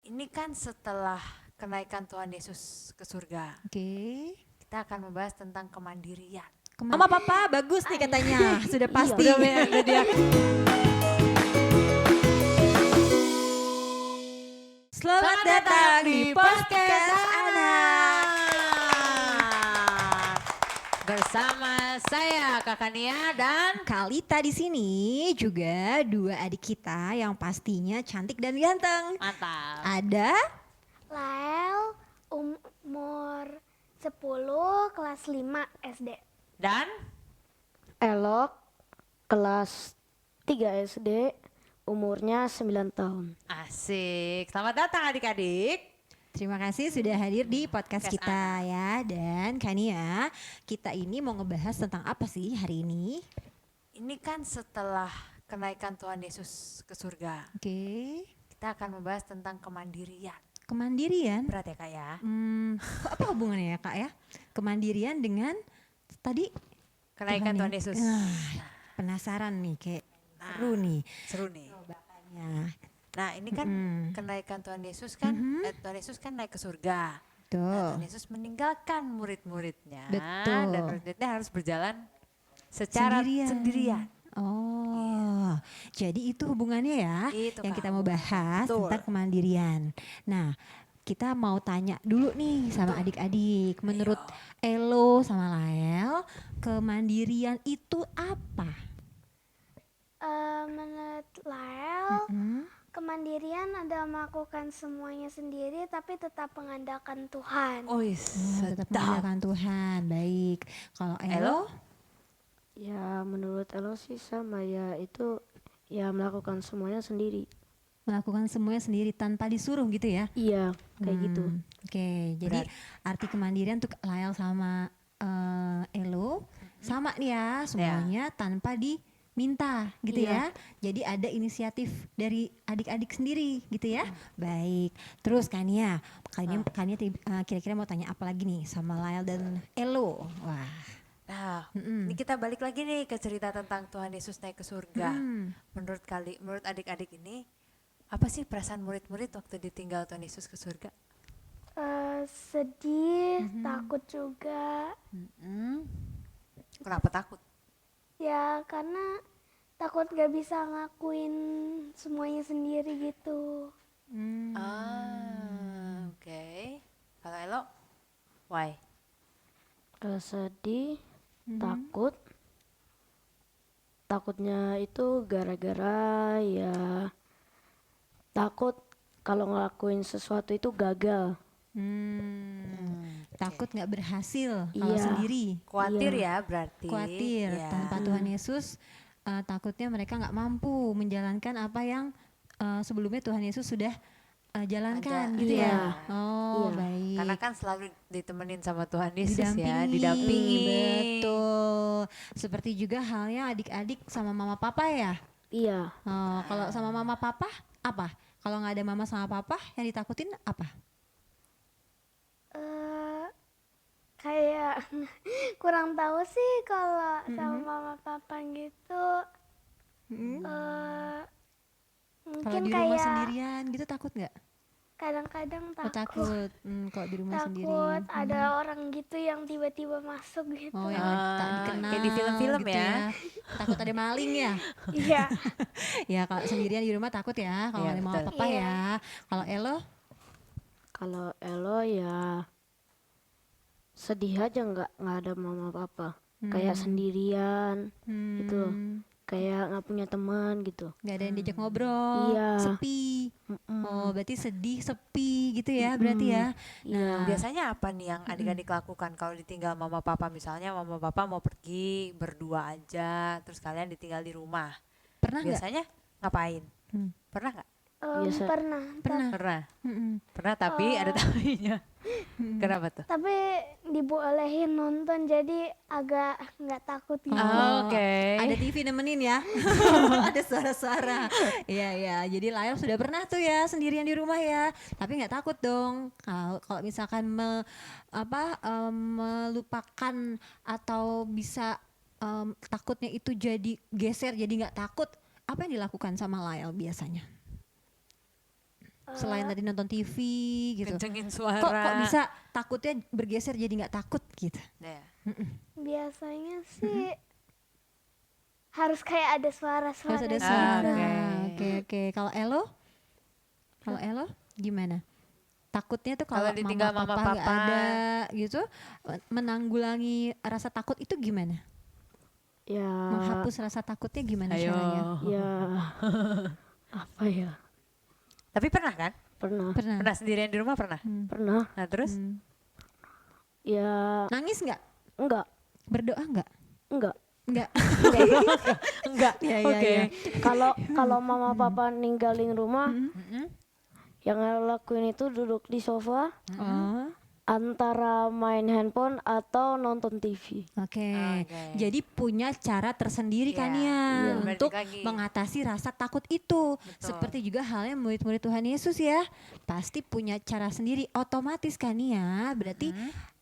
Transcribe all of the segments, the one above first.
Ini kan setelah kenaikan Tuhan Yesus ke surga, Oke. kita akan membahas tentang kemandirian. Mama papa bagus nih katanya. Sudah pasti. Udah dia. Selamat datang di podcast anak. Bersama saya Kakak Nia dan Kalita di sini juga dua adik kita yang pastinya cantik dan ganteng. mantap. Ada Lael umur 10 kelas 5 SD. Dan Elok kelas 3 SD, umurnya 9 tahun. asik. Selamat datang adik-adik. terima kasih sudah hadir di podcast Podcast kita ya. Dan Kania, kita ini mau ngebahas tentang apa sih hari ini? Ini kan setelah kenaikan Tuhan Yesus ke surga, Oke. kita akan membahas tentang kemandirian. Kemandirian. Berat ya Kak ya? Apa hubungannya ya Kak ya? Kemandirian dengan tadi Kenaikan Tuhan ya? Yesus. Penasaran nih kayak seru nih. Seru nih. Ya, Nah ini kan kenaikan Tuhan Yesus kan, Tuhan Yesus kan naik ke surga. Nah, tuh. Tuhan Yesus meninggalkan murid-muridnya. Betul. Dan murid-muridnya harus berjalan secara sendirian. Oh, jadi itu hubungannya ya Itu, yang Kak. kita mau bahas Betul. tentang kemandirian. Nah, kita mau tanya dulu nih sama adik-adik. Menurut Elo sama Lael, kemandirian itu apa? Menurut Lael, kemandirian adalah melakukan semuanya sendiri tapi tetap mengandalkan Tuhan. Oh, Tetap sedap. mengandalkan Tuhan. Baik. Kalau Elo? Elo, Ya menurut Elok sih sama ya, itu ya melakukan semuanya sendiri. melakukan semuanya sendiri tanpa disuruh gitu ya? Iya, kayak gitu. Oke, jadi arti kemandirian untuk Lael sama Elo sama nih ya, semuanya tanpa diminta gitu ya. Jadi ada inisiatif dari adik-adik sendiri gitu ya. Baik. Terus Kania, kira-kira mau tanya apa lagi nih sama Lael dan Elo? Wah. Nah, ini kita balik lagi nih ke cerita tentang Tuhan Yesus naik ke surga. Menurut adik-adik ini, apa sih perasaan murid-murid waktu ditinggal Tuhan Yesus ke surga? Sedih, takut juga. Kenapa takut? Ya karena takut gak bisa ngakuin semuanya sendiri gitu. Oke. Kalau Elo, why? Kalau sedih, takutnya itu gara-gara ya takut kalau ngelakuin sesuatu itu gagal. Takut nggak berhasil kalau Iya. sendiri. Khawatir ya berarti. Khawatir Ya. tanpa Tuhan Yesus, takutnya mereka nggak mampu menjalankan apa yang sebelumnya Tuhan Yesus sudah jalankan gitu Iya. ya. Oh, Iya. baik. Karena kan selalu ditemenin sama Tuhan Yesus ya, Didampingi. didampingi. Betul. Seperti juga halnya adik-adik sama mama papa ya. Iya, Oh, kalau sama mama papa apa? Kalau nggak ada mama sama papa yang ditakutin apa? Kayak kurang tahu sih kalau sama mama papa gitu. Kalau Mungkin di rumah kayak sendirian gitu takut nggak? kadang-kadang Oh, takut. Kalau di rumah sendiri. takut ada orang gitu yang tiba-tiba masuk gitu. Oh, yang tak dikenal kayak di film-film gitu ya. Takut ada maling ya. Iya. Ya kalau sendirian di rumah takut ya. Kalau Iya, ada mama betul. papa Iya. ya. Kalau Elo, kalau Elo ya sedih aja nggak ada mama papa, kayak sendirian gitu, kayak nggak punya teman gitu. nggak ada yang diajak ngobrol, Iya. sepi. Oh, berarti sedih, sepi gitu ya berarti ya. Nah, Biasanya apa nih yang adik-adik lakukan kalau ditinggal mama papa? Misalnya mama papa mau pergi berdua aja, terus kalian ditinggal di rumah. pernah nggak? Biasanya ngapain? Pernah nggak? Biasa. Pernah. Pernah. Pernah. Mm-mm. Pernah tapi ada tapinya. Kenapa tuh? Tapi dibolehin nonton jadi agak nggak takut gitu. Oke. Ada TV nemenin ya. Ada suara-suara. Iya ya. Jadi Lael sudah pernah tuh ya sendirian di rumah ya. Tapi nggak takut dong. Kalau misalkan melupakan atau bisa takutnya itu jadi geser jadi nggak takut. Apa yang dilakukan sama Lael biasanya? Selain tadi nonton TV gitu. Kencengin suara. Kok bisa takutnya bergeser jadi nggak takut gitu? Ya. Biasanya sih harus kayak ada suara-suara. Harus ada gitu. suara. Oke. Oke. Kalau Elo? Kalau Elo gimana? Takutnya tuh kalau Kalau ditinggal mama mama papa nggak papa. ada gitu, menanggulangi rasa takut itu gimana? Ya, Menghapus rasa takutnya gimana Ayo. caranya? ya apa ya? Tapi pernah kan? Pernah, Pernah? Pernah sendirian di rumah pernah? pernah. Nah terus? Ya, Nangis nggak? enggak, Berdoa nggak? enggak. Nggak. Enggak. Ya, ya, Oke. ya. Kalau mama papa ninggalin rumah, Mm-mm. yang lakuin itu duduk di sofa Oh. antara main handphone atau nonton TV. Oke, Oke. jadi punya cara tersendiri kan Iya, ya iya. untuk Balik lagi. mengatasi rasa takut itu. Betul. Seperti juga halnya murid-murid Tuhan Yesus ya, pasti punya cara sendiri. Otomatis kan ya, berarti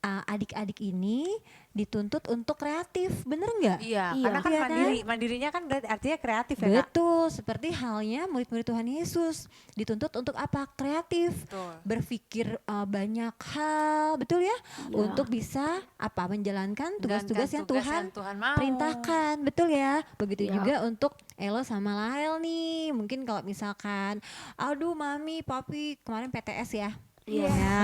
adik-adik ini dituntut untuk kreatif, bener nggak? Iya, Iya. karena kan Iya kan? mandirinya kan berarti artinya kreatif ya kak? Betul, seperti halnya murid-murid Tuhan Yesus dituntut untuk apa? Kreatif. Betul. Berpikir banyak hal, betul ya, untuk bisa apa menjalankan tugas-tugas yang Tuhan mau. perintahkan, betul ya. Begitu Ya. juga untuk Elo sama Lael nih. Mungkin kalau misalkan, aduh mami, papi kemarin PTS ya. Iya. Ya.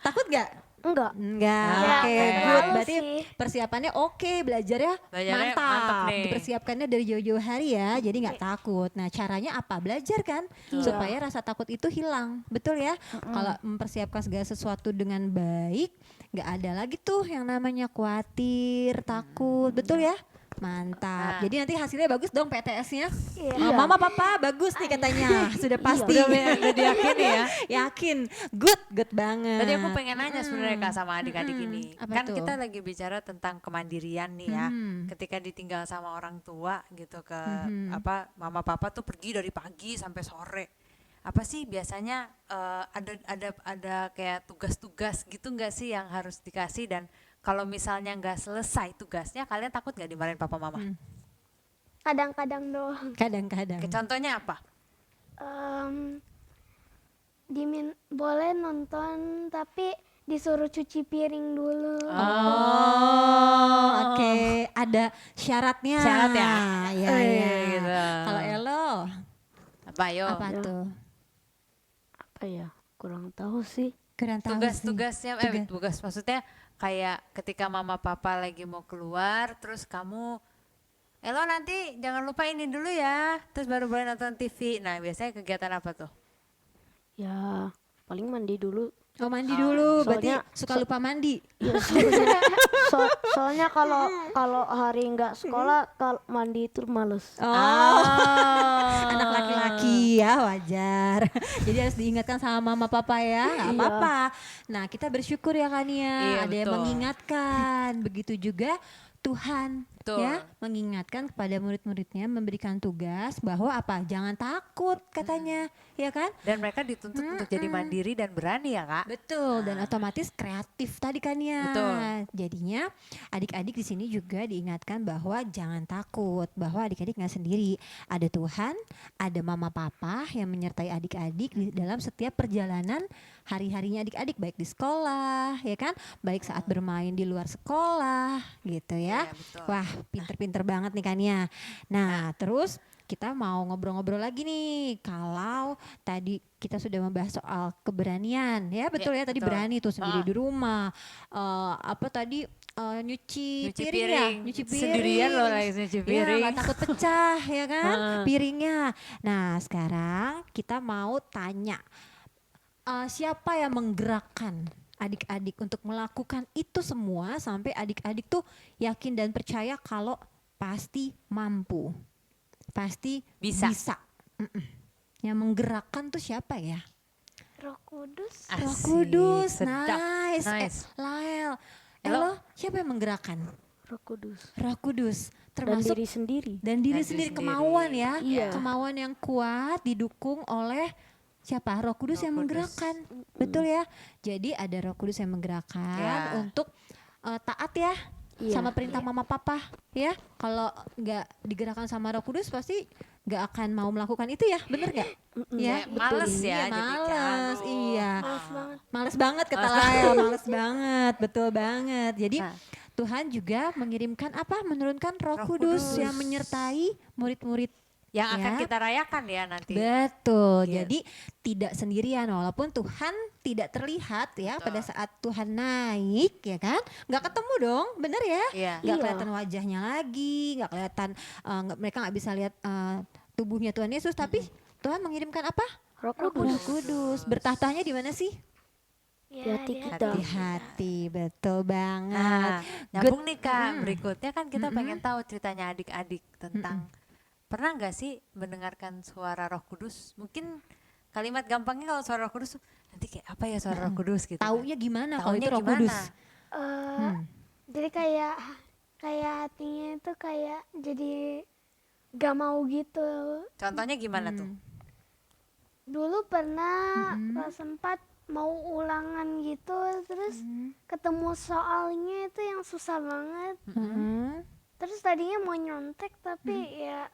Takut nggak? Enggak. Enggak. Ya, Oke, nggak good. terlalu Berarti sih. persiapannya oke, belajarnya Belajarnya mantap. mantap nih. Dipersiapkannya dari jauh-jauh hari ya, jadi nggak takut. Nah, caranya apa? Belajar kan, supaya rasa takut itu hilang, betul ya? Kalau mempersiapkan segala sesuatu dengan baik, nggak ada lagi tuh yang namanya khawatir, takut, betul ya? Mantap. Nah. Jadi nanti hasilnya bagus dong PTS-nya. Iya. Mama papa bagus nih katanya, sudah pasti. Udah diyakini ya. Yakin, good banget. Tadi aku pengen nanya sebenarnya kak sama adik-adik ini. Apa Kan tuh? kita lagi bicara tentang kemandirian nih ya. Mhm. Ketika ditinggal sama orang tua gitu ke Mhm. apa mama papa tuh pergi dari pagi sampai sore. Apa sih biasanya ada kayak tugas-tugas gitu nggak sih yang harus dikasih, dan kalau misalnya nggak selesai tugasnya kalian takut nggak dimarahin papa mama? Kadang-kadang doang. Kadang-kadang. Contohnya apa? Boleh nonton tapi disuruh cuci piring dulu. Oh, oke. Ada syaratnya. Syarat ya? Iya, iya. Gitu. Kalau Elo, Apa yo? apa tuh? Apa ya? Kurang tahu sih. Kurang tahu sih. Tugas-tugasnya tugas maksudnya kayak ketika mama papa lagi mau keluar terus kamu Elo nanti jangan lupa ini dulu ya, terus baru boleh nonton TV. Nah biasanya kegiatan apa tuh? Ya, paling mandi dulu. Oh, mandi dulu. Berarti soalnya- suka lupa mandi. Ya, soalnya kalau hari nggak sekolah, kalau mandi itu males. Oh. Anak laki-laki ya, wajar. Jadi harus diingatkan sama mama papa ya, nggak Iya. apa-apa. Nah, kita bersyukur ya kan ya, Iya, ada yang betul. mengingatkan. Begitu juga Tuhan Betul. ya mengingatkan kepada murid-muridnya, memberikan tugas bahwa apa? Jangan takut katanya, ya kan? Dan mereka dituntut untuk jadi mandiri dan berani ya kak? Betul, dan otomatis kreatif tadi kan ya. Betul. Jadinya adik-adik di sini juga diingatkan bahwa jangan takut, bahwa adik-adik nggak sendiri. Ada Tuhan, ada mama papa yang menyertai adik-adik di dalam setiap perjalanan hari-harinya adik-adik, baik di sekolah, ya kan, baik saat bermain di luar sekolah, gitu ya. Iya, betul. Wah, pinter-pinter banget nih kan ya. Nah, terus kita mau ngobrol-ngobrol lagi nih. Kalau tadi kita sudah membahas soal keberanian, ya betul ya, tadi betul. berani tuh sendiri di rumah. Apa tadi nyuci piring ya, nyuci piring. Sendirian loh lagi nyuci Iya, piring. nggak takut pecah ya kan piringnya. Nah, sekarang kita mau tanya siapa yang menggerakkan adik-adik untuk melakukan itu semua sampai adik-adik tuh yakin dan percaya kalau pasti mampu, pasti Bisa. Mm-mm. Yang menggerakkan tuh siapa ya? Roh Kudus. Roh Asik, Kudus, sedap. nice. Lael, Elo, siapa yang menggerakkan? Roh Kudus. Roh Kudus, Dan termasuk diri sendiri. dan diri Dan diri sendiri, sendiri. kemauan ya, Iya. kemauan yang kuat didukung oleh siapa? Roh Kudus Roh yang Kudus. menggerakkan, betul ya. Jadi ada Roh Kudus yang menggerakkan Ya. untuk taat ya Iya. sama perintah mama papa ya. Kalau nggak digerakkan sama Roh Kudus pasti nggak akan mau melakukan itu ya, bener nggak? Ya, Kayak males ya, Iya, jadi males, aduh. iya. Males banget. Males banget kata Lael, males banget, betul banget. Jadi Nah. Tuhan juga mengirimkan apa? Menurunkan Roh Roh Kudus Kudus. yang menyertai murid-murid. Yang akan Ya. kita rayakan ya nanti. Betul. Gitu. Jadi tidak sendirian walaupun Tuhan tidak terlihat ya Betul. pada saat Tuhan naik ya kan? Nggak ketemu dong, bener ya? Iya. Nggak Iya. kelihatan wajahnya lagi, nggak kelihatan mereka nggak bisa lihat tubuhnya Tuhan Yesus, tapi Tuhan mengirimkan apa? Roh Roh Kudus. Kudus. Bertahtanya di mana sih? Ya, Di hati di kita. Di hati, betul banget. Nah, nyambung nih Kak, Mm. berikutnya kan kita pengen tahu ceritanya adik-adik tentang pernah nggak sih mendengarkan suara Roh Kudus? Mungkin kalimat gampangnya kalau suara Roh Kudus tuh, nanti kayak apa ya suara Roh Kudus gitu. Taunya gimana kalau Taunya itu Roh gimana? Kudus? Jadi kayak hatinya itu kayak jadi gak mau gitu. Contohnya gimana tuh? Dulu pernah kelas 4 mau ulangan gitu, terus ketemu soalnya itu yang susah banget. Hmm, Terus tadinya mau nyontek tapi ya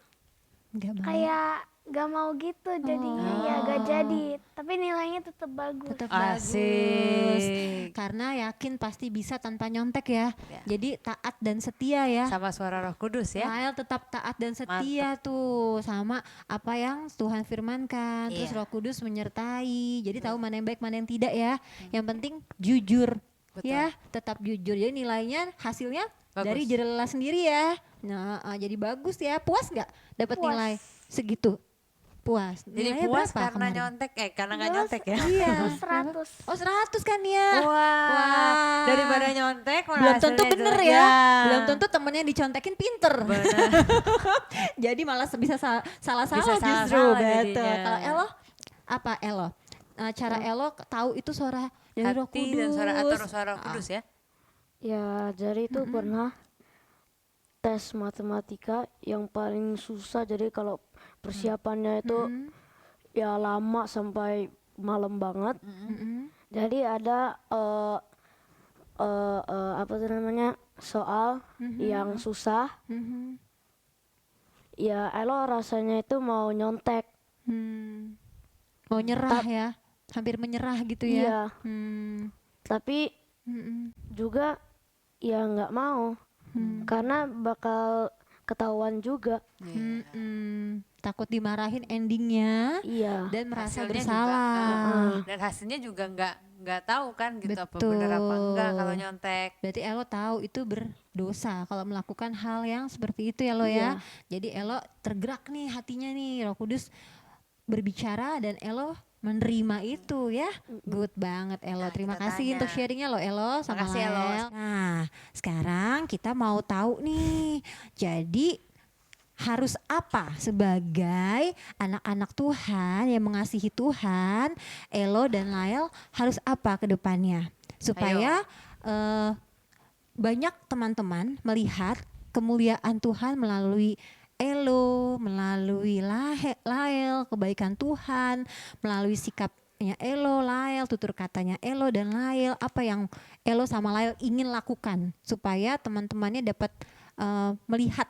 nggak mau. kayak gak mau gitu, jadinya ya gak jadi. Tapi nilainya tetap bagus. Tetap bagus. Asik. Karena yakin pasti bisa tanpa nyontek ya. Ya. Jadi taat dan setia ya. Sama suara Roh Kudus ya. Lael tetap taat dan setia tuh sama apa yang Tuhan firmankan. Terus Iya. Roh Kudus menyertai. Jadi tahu mana yang baik, mana yang tidak ya. Yang penting jujur. Betul. Ya, tetap jujur. Jadi nilainya hasilnya Bagus. dari jela sendiri ya. Nah, jadi bagus ya. Puas nggak dapat Puas. nilai segitu? Puas. Jadi Nilainya puas berapa karena kemarin? nyontek, karena nggak nyontek ya. Iya. 100. Oh 100 kan ya. Wah, Wah. daripada nyontek malah Belum tentu hasilnya bener jelek. ya. Ya. Belum tentu temennya yang dicontekin pinter. Benar. Jadi malah bisa salah-salah Bisa justru. salah-salah Betul. jadinya. Kalau Elo, apa Elo? Cara Elo tahu itu suara dari Roh Hati Kudus. dan suara atau suara Roh Kudus ya. Ya, jadi itu pernah tes matematika yang paling susah. Jadi kalau persiapannya itu ya lama sampai malam banget. Jadi ada apa tuh namanya soal yang susah. Ya, Elo rasanya itu mau nyontek. Hmm. Mau nyerah ya. Hampir menyerah gitu ya. Iya, tapi juga ya nggak mau karena bakal ketahuan juga. Takut dimarahin endingnya Iya. dan merasa Hasilnya bersalah. dan hasilnya juga nggak tahu kan gitu apa Betul. benar apa enggak kalau nyontek. Berarti Elo tahu itu berdosa kalau melakukan hal yang seperti itu ya Lo ya. Jadi Elo tergerak nih hatinya nih, Roh Kudus berbicara dan Elo menerima itu ya. Good banget Elo. Nah, Terima kita kasih tanya. untuk sharingnya lo Elo sama Makasih, Elo. Lael. Nah sekarang kita mau tahu nih. Jadi harus apa sebagai anak-anak Tuhan yang mengasihi Tuhan, Elo dan Lael harus apa ke depannya supaya banyak teman-teman melihat kemuliaan Tuhan melalui Elo, melalui Lael, kebaikan Tuhan, melalui sikapnya Elo, Lael, tutur katanya Elo dan Lael, apa yang Elo sama Lael ingin lakukan supaya teman-temannya dapat melihat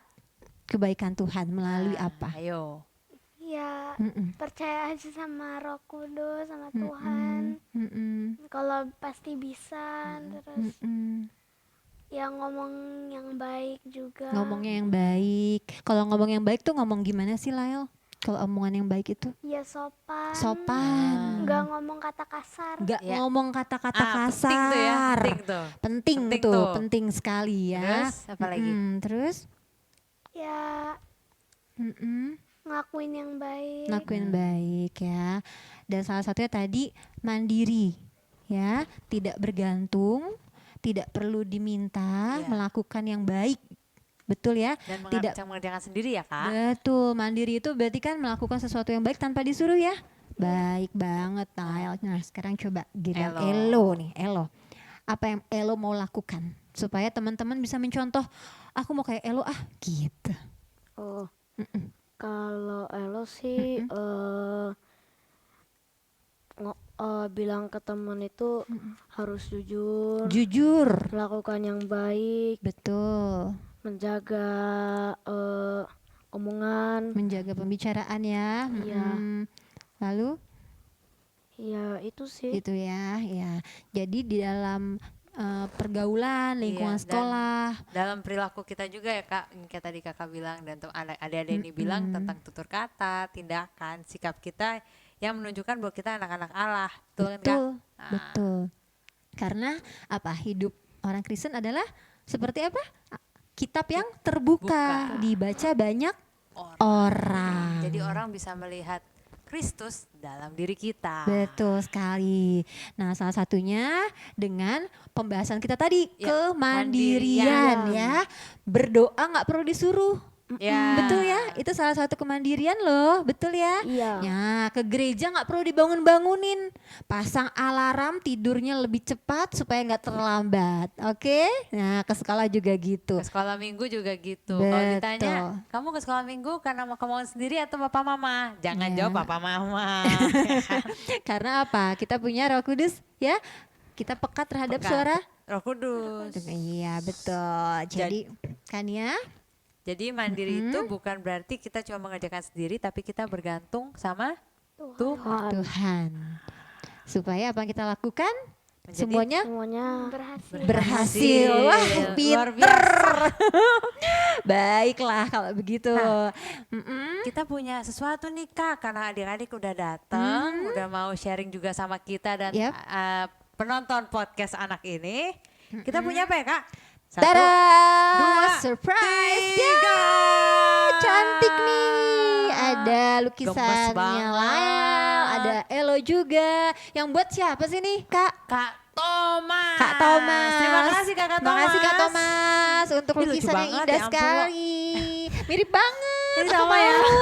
kebaikan Tuhan melalui apa? Ayo. Ya percaya aja sama Roh Kudus, sama Tuhan. Kalau pasti bisa, terus ya ngomong yang baik juga. Ngomongnya yang baik. Kalau ngomong yang baik tuh ngomong gimana sih Lael? Kalau omongan yang baik itu Ya sopan. sopan. Nggak ngomong kata kasar. Nggak Ya. ngomong kata-kata kasar. Penting tuh ya, penting tuh. Penting Penting tuh, tuh. penting sekali ya. Terus apa lagi? Terus Ya ngelakuin yang baik. lakuin baik ya. Dan salah satunya tadi mandiri ya, tidak bergantung, tidak perlu diminta, Iya. melakukan yang baik. Betul ya? Dan Tidak mengerjakan sendiri ya kak. betul, mandiri itu berarti kan melakukan sesuatu yang baik tanpa disuruh ya. Baik banget Nael. Nah sekarang coba giliran Elo. Elo nih, Elo. Apa yang Elo mau lakukan supaya teman-teman bisa mencontoh, aku mau kayak Elo gitu. Oh, kalau Elo sih bilang ke teman itu harus jujur, Jujur. melakukan yang baik, Betul. menjaga omongan. Menjaga pembicaraan ya. Iya. Lalu Ya itu sih. gitu ya, ya. Jadi di dalam pergaulan, lingkungan Iya, dan sekolah, dalam perilaku kita juga ya Kak, yang kayak tadi Kakak bilang dan adik-adik ini bilang tentang tutur kata, tindakan, sikap kita yang menunjukkan bahwa kita anak-anak Allah. Betul kan Kak? betul, Nah, betul. Karena apa? Hidup orang Kristen adalah seperti apa? Kitab yang terbuka, dibaca banyak orang. Jadi orang bisa melihat Kristus dalam diri kita. Betul sekali. Nah, salah satunya dengan pembahasan kita tadi, Ya, kemandirian ya. Berdoa nggak perlu disuruh. Ya. Betul ya, itu salah satu kemandirian loh, betul ya. Iya. Ya, ke gereja nggak perlu dibangun-bangunin, pasang alarm tidurnya lebih cepat supaya nggak terlambat, oke? Nah, ke sekolah juga gitu. Ke sekolah minggu juga gitu. Kalau Betul. ditanya, kamu ke sekolah minggu karena mau kemauan sendiri atau papa mama? Jangan Ya. jawab papa mama. Karena apa? Kita punya Roh Kudus ya, kita pekat terhadap Pekat. suara. Roh Kudus. Iya betul. Jadi kan ya, Jadi mandiri itu bukan berarti kita cuma mengerjakan sendiri, tapi kita bergantung sama Tuhan. Tuhan. Supaya apa yang kita lakukan Menjadi semuanya Semuanya Berhasil. berhasil. Wah, Luar pinter. biasa. Baiklah kalau begitu. Kita punya sesuatu nih Kak, karena adik-adik udah datang, udah mau sharing juga sama kita dan Yap. penonton podcast anak ini. Kita punya apa ya Kak? Tada! dua, Surprise! tiga. Ya, cantik nih. Ada Gemes lukisannya banget. Lael, ada Elo juga. Yang buat siapa sih nih, Kak? Kak Thomas. Kak Thomas. Terima kasih Kakak Thomas. Terima kasih Kak Thomas untuk Ih, lucu lukisan yang banget, indah ya ampun, sekali. Mirip banget. Ini aku sama ya. mau.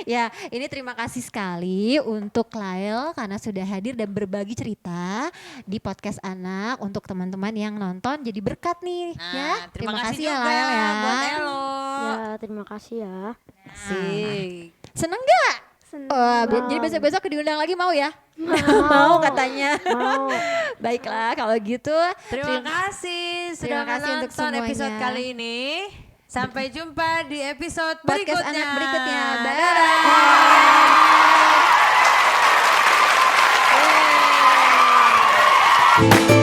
Ya, ini terima kasih sekali untuk Lael karena sudah hadir dan berbagi cerita di podcast anak untuk teman-teman yang nonton jadi berkat nih Nah, ya. terima kasih ya juga Lael ya. buat Elo. ya terima kasih ya. Asik. Seneng gak? Seneng. Wah, jadi besok-besok diundang lagi mau ya? Mau katanya. Mau. Baiklah kalau gitu. Terima kasih sudah terima kasih untuk menonton episode semuanya. kali ini. Sampai jumpa di episode Podcast berikutnya. anak berikutnya. Dadah.